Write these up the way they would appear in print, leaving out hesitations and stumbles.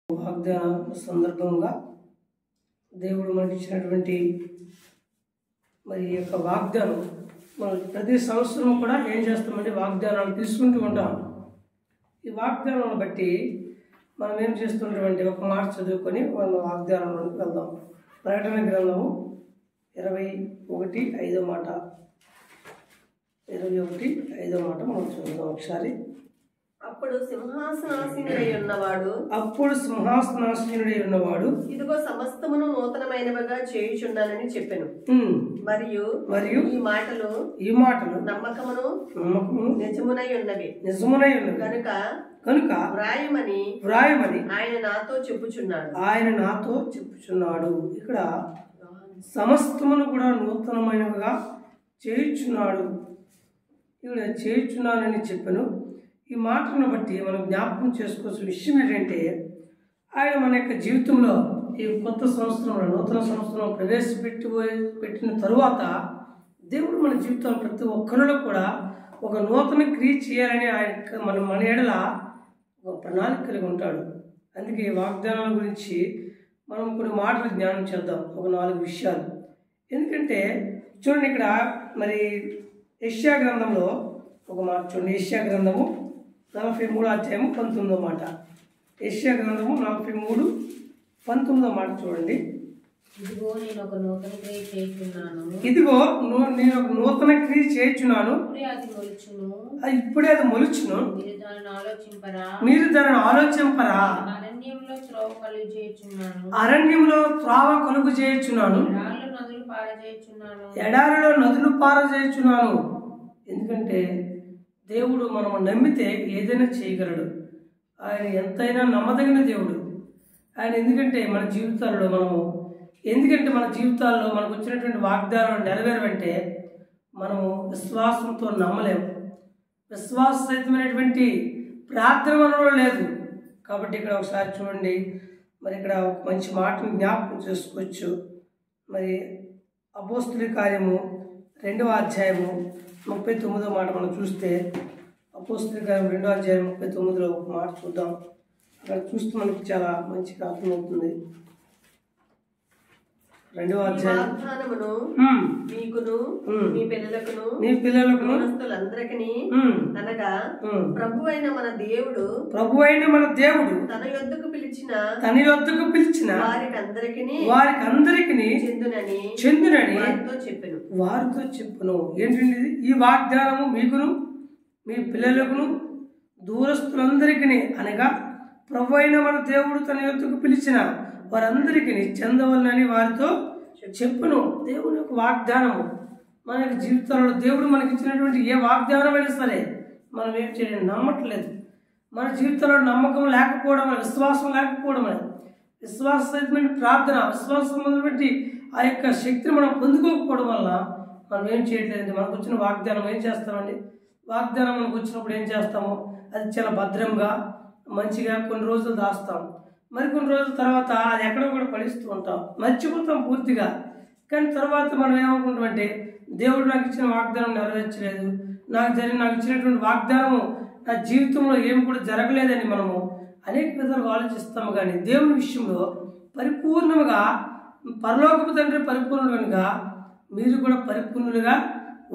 వాగ్దాన సందర్భంగా దేవుడు మనకి ఇచ్చినటువంటి మరి యొక్క వాగ్దానం మనం ప్రతి సంవత్సరం కూడా ఏం చేస్తామంటే వాగ్దానాలు తీసుకుంటూ ఉంటాం. ఈ వాగ్దానాలను బట్టి మనం ఏం చేస్తున్నటువంటి ఒక మాట చదువుకొని మన వాగ్దానంలోకి వెళ్దాం. ప్రకటన గ్రంథము 21:5 మాట 21:5 మాట మనం చదువుదాం ఒకసారి. అప్పుడు సింహాసనాసీనుడై ఉన్నవాడు ఇదిగో సమస్తమును నూతనమైనవిగా చేయుచున్నానని చెప్పెను. మరియు ఈ మాటలు నమ్మకమును నిజమునై ఉన్నవి కనుక వ్రాయమని ఆయన నాతో చెప్పుచున్నాడు. ఇక్కడ సమస్తమును కూడా నూతనమైనవిగా చేయుచున్నాడు. ఇక్కడ చేయుచున్నానని చెప్పాను. ఈ మాటను బట్టి మనం జ్ఞాపకం చేసుకోవాల్సిన విషయం ఏంటంటే, ఆయన మన యొక్క జీవితంలో ఈ కొత్త సంవత్సరంలో నూతన సంవత్సరం పెట్టిన తరువాత దేవుడు మన జీవితంలో ప్రతి ఒక్కరిలో కూడా ఒక నూతన క్రియ చేయాలని ఆయన మన ఎడల ఒక ప్రణాళిక కలిగి ఉంటాడు. అందుకే వాగ్దానాల గురించి మనం కొన్ని మాటలు జ్ఞానం చేద్దాం, ఒక 4 విషయాలు. ఎందుకంటే చూడండి, ఇక్కడ మరి యెషయా గ్రంథంలో ఒక మాట చూడండి. యెషయా గ్రంథము 43:19 మాట. యెషయా గ్రంథము 43:19 మాట చూడండి. ఇదిగో నేను ఒక నూతన క్రియ చేయుచున్నాను, ఇప్పుడే అది మొలుచును, మీరు దానిని ఆలోచింపరా. అరణ్యంలో త్రోవ కలుగు చేయుచున్నాను, ఎడారిలో నదులు పారజేయుచున్నాను. ఎందుకంటే దేవుడు మనం నమ్మితే ఏదైనా చేయగలడు. ఆయన ఎంతైనా నమ్మదగిన దేవుడు ఆయన. ఎందుకంటే మన జీవితాల్లో మనకు వచ్చినటువంటి వాగ్దానాలు నెరవేరవంటే మనము విశ్వాసంతో నమ్మలేము. విశ్వాసరహితమైనటువంటి ప్రార్థన మనలో లేదు. కాబట్టి ఇక్కడ ఒకసారి చూడండి, మరి ఇక్కడ ఒక మంచి మాటను జ్ఞాపకం చేసుకోవచ్చు. మరి అపోస్తుల కార్యము 2వ అధ్యాయము 39వ మాట మనం చూస్తే, అపోస్తుల కార్యం 2వ అధ్యాయం 39లో ఒక మాట చూద్దాం. అక్కడ చూస్తే మనకి చాలా మంచిగా అర్థమవుతుంది. 2వ అధ్యాయం మీ పిల్లలకు అనగా ప్రభువైన మన దేవుడు తన యొద్దకు పిలిచిన వారికి అందరికీ చెందునని వారితో చెప్పును. ఏంటండి ఈ వాగ్దానము? మీకును మీ పిల్లలకును దూరస్తులందరికీ అనగా ప్రభు అయిన మన దేవుడు తన యొద్దకు పిలిచిన వారందరికీ చెందవలనని వారితో చెప్పును. దేవుని యొక్క వాగ్దానము మన యొక్క జీవితంలో దేవుడు మనకి ఇచ్చినటువంటి ఏ వాగ్దానం అయినా సరే మనం ఏం చేయడం నమ్మట్లేదు. మన జీవితంలో నమ్మకం లేకపోవడం, విశ్వాసం లేకపోవడం, విశ్వాసమైన ప్రార్థన, విశ్వాసమైనటువంటి ఆ యొక్క శక్తిని మనం పొందుకోకపోవడం వల్ల మనం ఏం చేయట్లేదు. మనకు వచ్చిన వాగ్దానం ఏం చేస్తామండి? వాగ్దానం మనకు వచ్చినప్పుడు ఏం చేస్తామో అది చాలా భద్రంగా మంచిగా కొన్ని రోజులు దాస్తాం. మరికొన్ని రోజుల తర్వాత అది ఎక్కడో కూడా పడిస్తూ ఉంటాం, మర్చిపోతాం పూర్తిగా. కానీ తర్వాత మనం ఏమనుకుంటామంటే, దేవుడు నాకు ఇచ్చిన వాగ్దానం నెరవేర్చలేదు, నాకు ఇచ్చినటువంటి వాగ్దానము నా జీవితంలో ఏమి కూడా జరగలేదని మనము అనేక విధాలుగా ఆలోచిస్తాము. కానీ దేవుని విషయంలో పరిపూర్ణముగా పరలోకపు తండ్రి పరిపూర్ణుడు కనుక మీరు కూడా పరిపూర్ణులుగా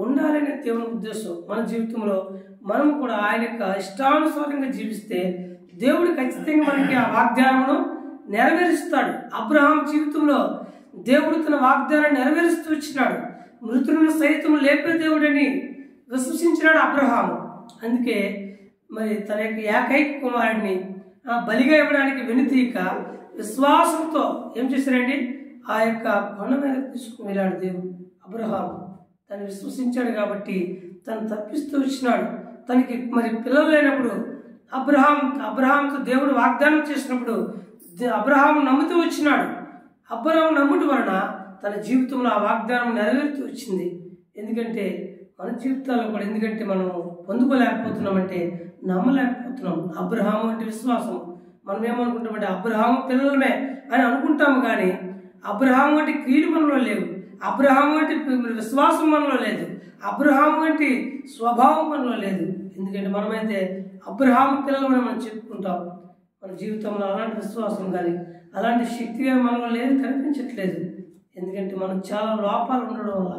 ఉండాలనే దేవుని ఉద్దేశం. మన జీవితంలో మనం కూడా ఆయన యొక్క ఇష్టానుసారంగా జీవిస్తే దేవుడు ఖచ్చితంగా మనకి ఆ వాగ్దానమును నెరవేరుస్తాడు. అబ్రహాం జీవితంలో దేవుడు తన వాగ్దానాన్ని నెరవేరుస్తూ వచ్చినాడు. మృతులను సైతం లేపే దేవుడని విశ్వసించినాడు అబ్రహాము. అందుకే మరి తన యొక్క ఏకైక కుమారుడిని బలిగా ఇవ్వడానికి వెనుతీక విశ్వాసంతో ఏం చేశారండి? ఆ యొక్క కొండ మీద తీసుకుని వెళ్ళాడు దేవుడు. అబ్రహాం తను విశ్వసించాడు కాబట్టి తను తప్పిస్తూ వచ్చినాడు. తనకి మరి పిల్లలు లేనప్పుడు అబ్రహాంతో దేవుడు వాగ్దానం చేసినప్పుడు అబ్రహాం నమ్ముతూ వచ్చినాడు. అబ్రహాం నమ్ముట వలన తన జీవితంలో ఆ వాగ్దానం నెరవేరుతూ వచ్చింది. ఎందుకంటే మన జీవితాల్లో కూడా మనం పొందుకోలేకపోతున్నామంటే నమ్మలేకపోతున్నాం. అబ్రహాము అంటే విశ్వాసం. మనం ఏమనుకుంటామంటే అబ్రహాము పిల్లలమే అని అనుకుంటాము, కానీ అబ్రహాము వంటి క్రియలు మనలో లేవు, అబ్రహాము వంటి విశ్వాసం మనలో లేదు, అబ్రహాము వంటి స్వభావం మనలో లేదు. ఎందుకంటే మనమైతే అబ్రహాము పిల్లలు మనం చెప్పుకుంటాం, మన జీవితంలో అలాంటి విశ్వాసం కానీ అలాంటి శక్తి కానీ మనలో లేదు, కనిపించట్లేదు. ఎందుకంటే మనం చాలా లోపాలు ఉండడం వల్ల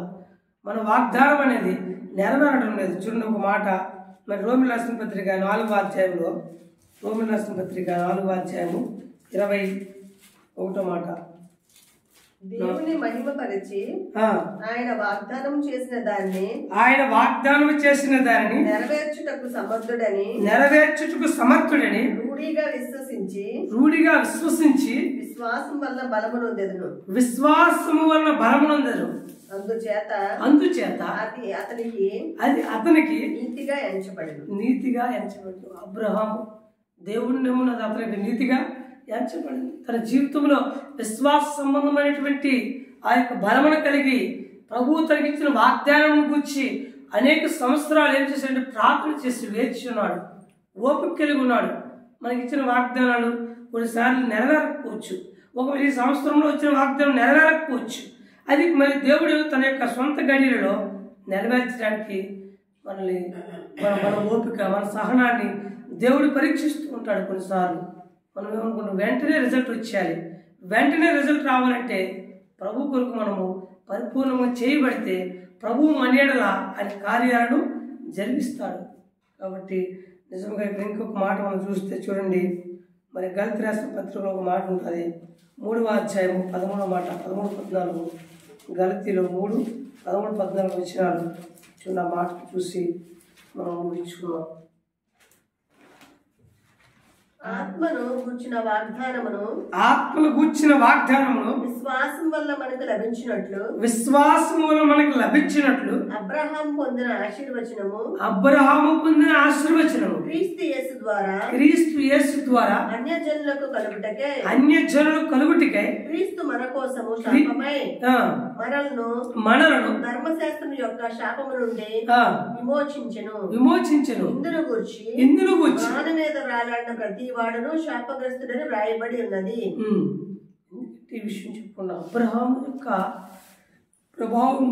మన వాగ్దానం అనేది నెరవేరడం లేదు. చూడండి ఒక మాట, మరి రోమిల రాసిన పత్రిక 4వ అధ్యాయంలో, రోమిల రాసిన పత్రిక 4వ అధ్యాయము 21వ మాట, దేవుని మహిమపరిచి ఆయన వాగ్దానం చేసిన దాన్ని నెరవేర్చుటకు సమర్థుడని రూఢిగా విశ్వసించి విశ్వాసం వల్ల బలమునొందెను. అందుచేత అతనికి నీతిగా ఎంచబడింది. అబ్రహాము దేవుని నమ్మున్నది అతనికి నీతిగా ఎంచబడింది. తన జీవితంలో విశ్వాస సంబంధమైనటువంటి ఆ యొక్క బలమును కలిగి ప్రభువు తనకిచ్చిన వాగ్దానం గురించి అనేక సంవత్సరాలు ఏం చేశాడంటే ప్రార్థన చేసి వేచి ఉన్నాడు, ఓపిక కలిగి ఉన్నాడు. మనకిచ్చిన వాగ్దానాలు కొన్నిసార్లు నెరవేరకపోవచ్చు, ఒకవేళ ఈ సంవత్సరంలో వచ్చిన వాగ్దానం నెరవేరకపోవచ్చు. అది మరి దేవుడు తన యొక్క సొంత గడియలలో నెరవేర్చడానికి మన ఓపిక, మన సహనాన్ని దేవుడు పరీక్షిస్తూ ఉంటాడు. కొన్నిసార్లు మనం ఏమనుకుంటాం, వెంటనే రిజల్ట్ వచ్చేయాలి. వెంటనే రిజల్ట్ రావాలంటే ప్రభు కొరకు మనము పరిపూర్ణంగా చేయబడితే ప్రభువు మన యెడల ఆయన కార్యాలను జరిగిస్తాడు. కాబట్టి నిజంగా ఇక్కడ ఇంకొక మాట మనం చూస్తే చూడండి, మరి గలతీ రాసిన పత్రికలో ఒక మాట ఉంటుంది, 3వ అధ్యాయము 13వ మాట, 13-14, గలతీలో 3:13-14 వచనాలు చూడండి. ఆ మాట చూసి మనం ముగించుకున్నాం. ఆత్మను గూర్చిన వాగ్దానమును విశ్వాసం వల్ల మనకు లభించినట్లు అబ్రహాము పొందిన ఆశీర్వచనము క్రీస్తు యేసు ద్వారా అన్యజనులకు కలుగుటకై క్రీస్తు మన కోసము శాపమై మనలను ధర్మశాస్త్రం యొక్క శాపము నుండి విమోచించెను. ఇందును గూర్చి వాని మీద రాలాడిన ప్రతి వాడును శాపగ్రస్తుడని వ్రాయబడి ఉన్నది. ఈ విషయం చెప్పుకున్నా, అబ్రహాము యొక్క ప్రభావం,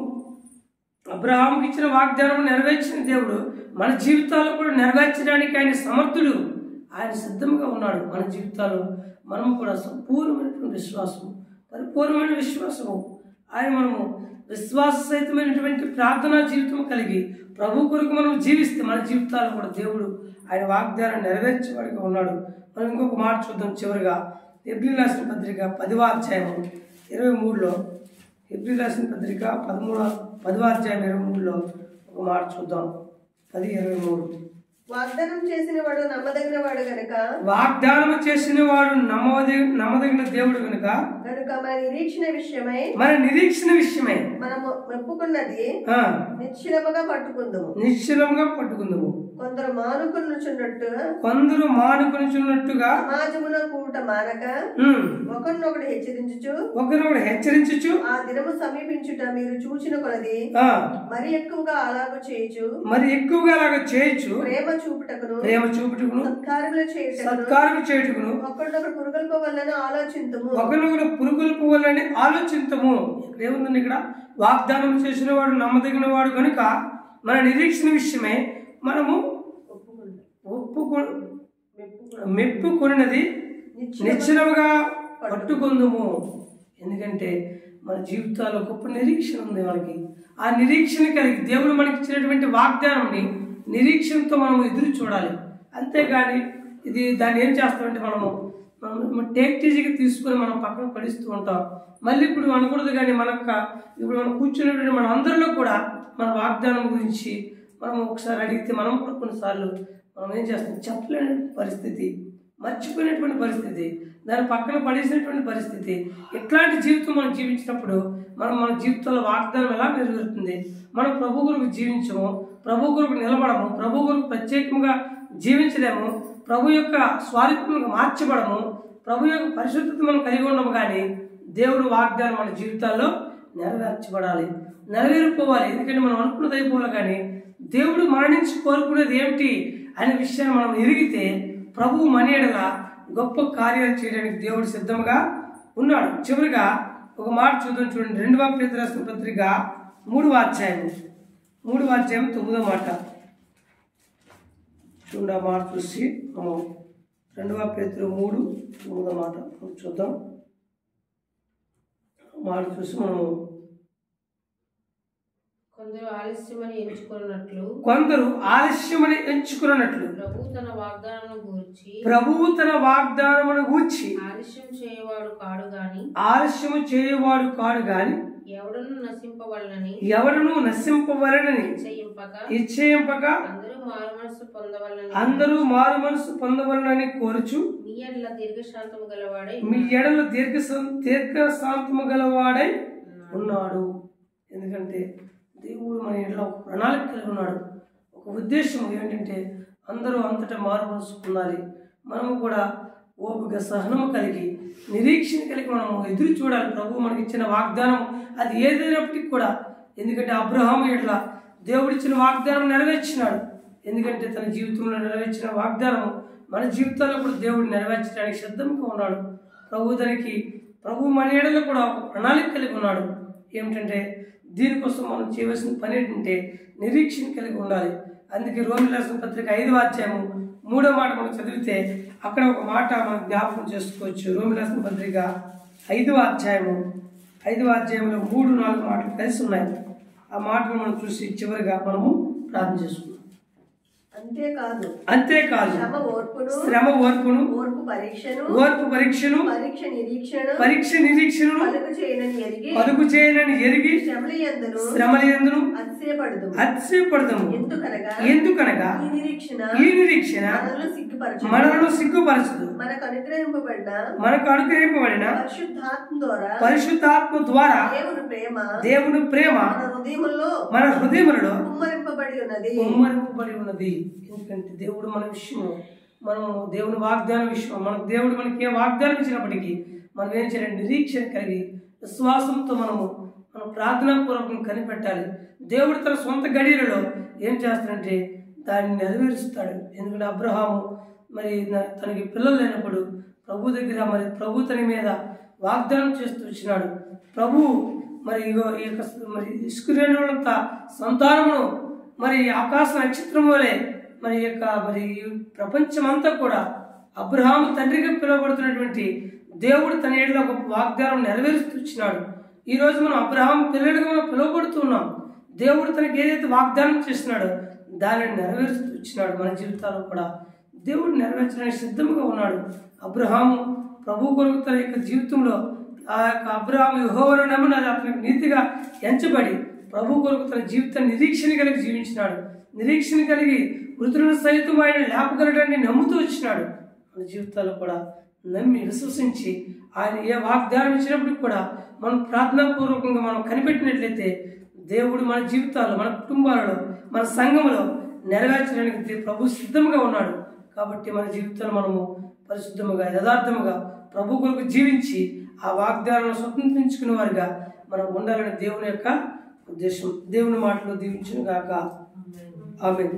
అబ్రహాముకి ఇచ్చిన వాగ్దానం నెరవేర్చిన దేవుడు మన జీవితాల్లో కూడా నెరవేర్చడానికి ఆయన సమర్థుడు, ఆయన సిద్ధంగా ఉన్నాడు. మన జీవితాల్లో మనము కూడా సంపూర్ణమైనటువంటి విశ్వాసము, పరిపూర్ణమైన విశ్వాసము, ఆయన మనము విశ్వాస సహితమైనటువంటి ప్రార్థనా జీవితం కలిగి ప్రభు కొరకు మనం జీవిస్తే మన జీవితాల్లో కూడా దేవుడు ఆయన వాగ్దానం నెరవేర్చేవాడిగా ఉన్నాడు. మనం ఇంకొక మాట చూద్దాం. చివరిగా హెబ్రీయులకు రాసిన పత్రిక 10వ అధ్యాయం 23లో, హెబ్రీయులకు రాసిన పత్రిక 10వ అధ్యాయం 23లో ఒక మాట చూద్దాం. 10:23. వాగ్దానం చేసిన వాడు నమ్మదగిన వాడు గనుక నమ్మదగిన దేవుడు గనుక మన నిరీక్షణ విషయమై మనము మెప్పుకున్నది నిశ్చలముగా పట్టుకుందాము. కొందరు మానుకొనుచున్నట్టుగా సమాజములో కూట మానక ఒకరినొకడు హెచ్చరించుచు ఆ దినము సమీపించుట మీరు చూచిన కొలది మరి ఎక్కువగా అలాగ చేయొచ్చు ప్రేమ చూపుటకును సత్కారములు చేయుటకును ఒకరినొకరు పురుగొల్పవలెనని ఆలోచింతము. ఏముందండి ఇక్కడ? వాగ్దానం చేసిన వాడు నమ్మదగిన వాడు కనుక మన నిరీక్షణ విషయమే మనము మెప్పుకొనినది నిశ్చలముగా పట్టుకుందుము. ఎందుకంటే మన జీవితాల్లో గొప్ప నిరీక్షణ ఉంది మనకి. ఆ నిరీక్షణ కలిగి దేవుడు మనకి ఇచ్చినటువంటి వాగ్దానాన్ని నిరీక్షణతో మనం ఎదురు చూడాలి. అంతేగాని దాన్ని ఏం చేస్తామంటే మనము టేక్టీజీగా తీసుకొని మనం పక్కన పడిస్తూ ఉంటాం. మళ్ళీ ఇప్పుడు అనకూడదు, కానీ ఇప్పుడు మనం కూర్చున్నటువంటి మన అందరిలో కూడా మన వాగ్దానం గురించి మనం ఒకసారి అడిగితే మనం కూడా కొన్నిసార్లు మనం ఏం చేస్తాం, చెప్పలేని పరిస్థితి, మర్చిపోయినటువంటి పరిస్థితి, దాన్ని పక్కన పడేసినటువంటి పరిస్థితి. ఇట్లాంటి జీవితం మనం జీవించినప్పుడు మన జీవితంలో వాగ్దానం ఎలా నెరవేరుతుంది? మనం ప్రభు కొరకు జీవించము, ప్రభు కొరకు నిలబడము, ప్రభు కొరకు ప్రత్యేకంగా జీవించలేము, ప్రభు యొక్క స్వారూప్యంగా మార్చబడము, ప్రభు యొక్క పరిశుద్ధత మనం కలిగి ఉండము. కానీ దేవుడు వాగ్దానం మన జీవితాల్లో నెరవేరిపోవాలి. ఎందుకంటే మనం అనుకున్నది అయిపోవాలి, కానీ దేవుడు మన నుంచి కోరుకునేది ఏమిటి అనే విషయాన్ని మనం ఎరిగితే ప్రభు మన యెడల గొప్ప కార్యాలు చేయడానికి దేవుడు సిద్ధంగా ఉన్నాడు. చివరిగా ఒక మాట చూద్దాం. చూడండి, 2వ పేతురు రాసిన పత్రిక 3వ అధ్యాయం 9వ మాట చూడండి. ఆ మాట చూసి మనం 2 పేతురు 3 మాట చూద్దాం. మాట చూసి మనము కొందరు ఆలస్యమని ఎంచుకున్నట్లు ప్రభువు తన వాగ్దానమును గూర్చి ఆలస్యము చేయవాడు కాడు గాని ఎవడను నశింపవలనని ఇచ్చేయింపక అందరూ మారు మనసు పొందవలనని కోరుచు మీ ఎడల దీర్ఘశాంతము గలవాడై ఉన్నాడు. ఎందుకంటే దేవుడు మన ఇంట్లో ప్రణాళిక కలిగి ఉన్నాడు. ఒక ఉద్దేశం ఏంటంటే అందరూ అంతటా మారు మనసు పొందాలి. మనము కూడా ఓపిక సహనము కలిగి నిరీక్షణ కలిగి మనము ఎదురు చూడాలి. ప్రభు మనకి ఇచ్చిన వాగ్దానం అది ఏదైనప్పటికీ కూడా, ఎందుకంటే అబ్రహాము ఇట్లా దేవుడిచ్చిన వాగ్దానం నెరవేర్చినాడు. ఎందుకంటే తన జీవితంలో నెరవేర్చిన వాగ్దానము మన జీవితాల్లో కూడా దేవుడు నెరవేర్చడానికి సిద్ధంగా ఉన్నాడు. ప్రభు మన ఏడలో కూడా ఒక ప్రణాళిక కలిగి ఉన్నాడు. ఏమిటంటే దీనికోసం మనం చేయవలసిన పని ఏంటంటే నిరీక్షణ కలిగి ఉండాలి. అందుకే రోమీయులకు రాసిన పత్రిక 5వ అధ్యాయము 3వ మాట మనం చదివితే అక్కడ ఒక మాట మనం జ్ఞాపకం చేసుకోవచ్చు. రోమీయులకు రాసిన పత్రిక 5వ అధ్యాయంలో 3-4 మాటలు కలిసి ఉన్నాయి. ఆ మాటలు మనం చూసి చివరిగా మనము ప్రార్థన చేసుకున్నాం. అంతేకాదు శ్రమ ఓర్పును ఓర్పు పరీక్షను పరీక్ష నిరీక్షను పలుకు చేయనని ఎరిగి శ్రమలందును అతిశయపడదుము. ఎందుకనగా ఈ నిరీక్షణ మనలను సిగ్గుపరచదు. మనకు అనుగ్రహింపబడిన పరిశుద్ధాత్మ ద్వారా దేవుని ప్రేమ మన హృదయములలో కుమ్మరింపబడి ఉన్నది. ఎందుకంటే దేవుడు మన విషయం, మనము దేవుని వాగ్దానం విషయం, దేవుడు మనకి ఏ వాగ్దానం ఇచ్చినప్పటికీ మనం ఏం చేయాలి? నిరీక్షణ కలిగి విశ్వాసంతో మనం ప్రార్థనాపూర్వకం కనిపెట్టాలి. దేవుడు తన సొంత గడియలలో ఏం చేస్తాడంటే దాన్ని నెరవేరుస్తాడు. ఎందుకంటే అబ్రహాము తనకి పిల్లలు లేనప్పుడు ప్రభు దగ్గర ప్రభు తన మీద వాగ్దానం చేస్తూ వచ్చినాడు. ప్రభు ఇస్రాయేలులంతా సంతానమును ఆకాశ నక్షత్రం వలె ప్రపంచమంతా కూడా అబ్రహాము తండ్రిగా పిలువబడుతున్నటువంటి దేవుడు తన ఏడలో ఒక వాగ్దానం నెరవేరుస్తూ వచ్చినాడు. ఈ రోజు మనం అబ్రహాము పిల్లలుగా పిలువబడుతున్నాం. దేవుడు తనకి ఏదైతే వాగ్దానం చేస్తున్నాడో దానిని నెరవేరుస్తూ వచ్చినాడు. మన జీవితాల్లో కూడా దేవుడు నెరవేర్చడానికి సిద్ధంగా ఉన్నాడు. అబ్రహాము ప్రభు కొరకు తన యొక్క జీవితంలో ఆ యొక్క అబ్రహాము యెహోవాను నమ్మినది అతనికి నీతిగా ఎంచబడి ప్రభు కొరకు తన జీవితాన్ని నిరీక్షణ కలిగి జీవించినాడు. నిరీక్షణ కలిగి మృతులను సైతం ఆయన లేపగలడాన్ని నమ్ముతూ వచ్చినాడు. మన జీవితాల్లో కూడా నమ్మి విశ్వసించి ఆయన ఏ వాగ్దానం ఇచ్చినప్పటికి కూడా మనం ప్రార్థనాపూర్వకంగా మనం కనిపెట్టినట్లయితే దేవుడు మన జీవితాల్లో, మన కుటుంబాలలో, మన సంఘంలో నెరవేర్చడానికి ప్రభు సిద్ధంగా ఉన్నాడు. కాబట్టి మన జీవితంలో మనము పరిశుద్ధముగా యథార్థముగా ప్రభు కొరకు జీవించి ఆ వాగ్దానాలను స్వతంత్రించుకునే వారిగా మనం ఉండాలని దేవుని యొక్క ఉద్దేశం. దేవుని మాటలు దీవించును గాక. ఆమేన్.